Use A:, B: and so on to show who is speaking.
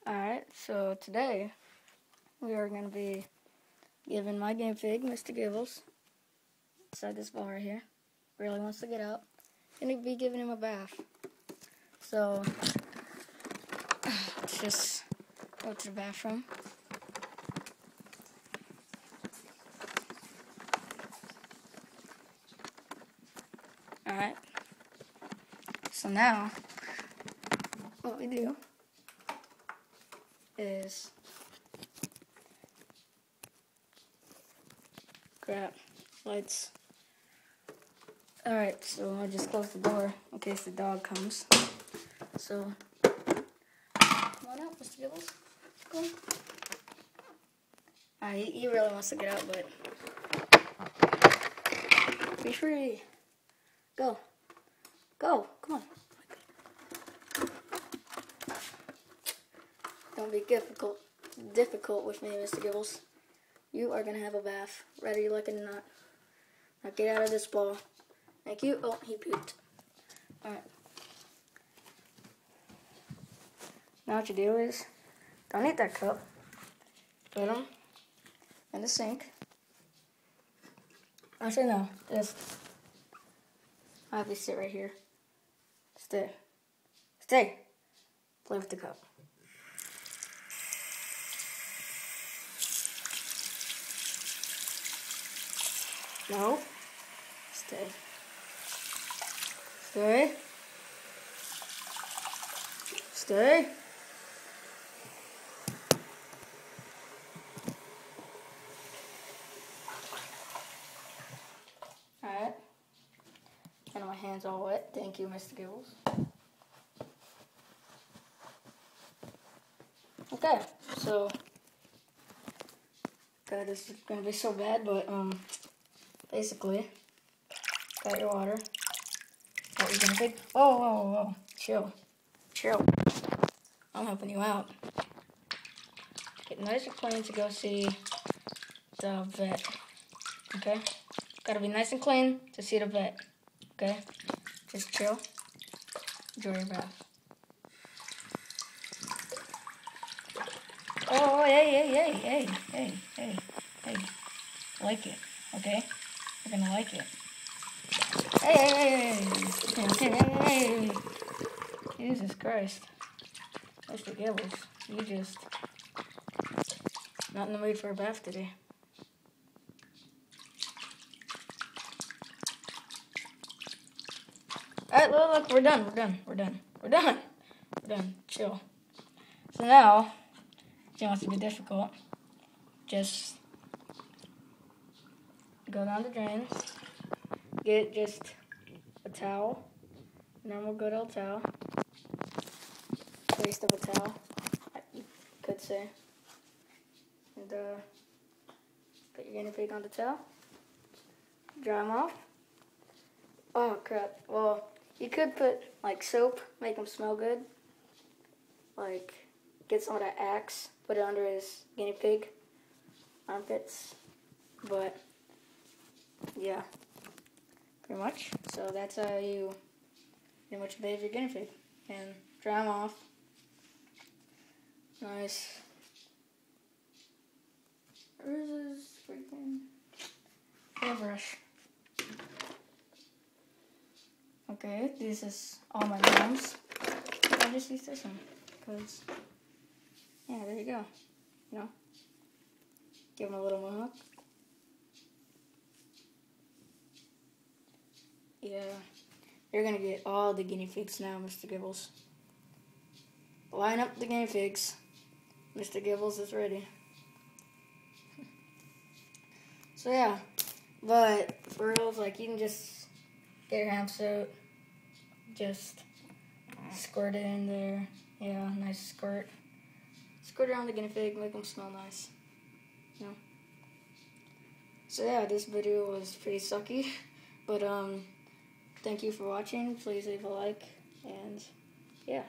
A: Alright, so today we are going to be giving my guinea pig, Mr. Gibbles, inside this ball right here, really wants to get out, going to be giving him a bath. So, let's just go to the bathroom. Alright, so now, what we do is grab lights. Alright, so I'll just close the door in case the dog comes. So, come on out, Mr. Gibbles. Go on. Alright, he really wants to get out, but be free. Go. Go. Come on. Don't be difficult with me, Mr. Gibbles. You are going to have a bath, whether you like it or not. Now get out of this ball. Thank you. Oh, he pooped. Alright. Now what you do is, don't eat that cup. Put them in the sink. Actually, no. Just have you sit right here. Stay. Stay. Play with the cup. No. Stay. Stay. Stay. Alright. And my hand's all wet. Thank you, Mr. Gibbles. Okay, so God, this is gonna be so bad, but basically, got your water. Got your guinea pig. Whoa, whoa, whoa, chill, chill. I'm helping you out. Get nice and clean to go see the vet. Okay, gotta be nice and clean to see the vet. Okay, just chill. Enjoy your bath. Oh, hey. Like it, okay? You're gonna like it. Hey. Jesus Christ. Mr. Gibbles, you just not in the mood for a bath today. Alright, look, we're done. Chill. So now, if you want to be difficult, just go down the drain, get just a towel, normal good old towel, waste of a towel, you could say, and put your guinea pig on the towel, dry them off. Oh crap, well, you could put like soap, make them smell good, like get some of that Axe, put it under his guinea pig armpits, but yeah, pretty much. So that's how you pretty much bathe your guinea pig and dry them off. Nice. Where is this freaking hairbrush? Okay, this is all my mom's. I just use this one because, yeah, there you go. You know, give him a little mohawk. Yeah, you're gonna get all the guinea pigs now, Mr. Gibbles. Line up the guinea pigs. Mr. Gibbles is ready. So yeah, but for real, like you can just get your hand soap, just squirt it in there. Yeah, nice squirt. Squirt around the guinea pig, make them smell nice. You know. So yeah, this video was pretty sucky, but thank you for watching. Please leave a like, and yeah.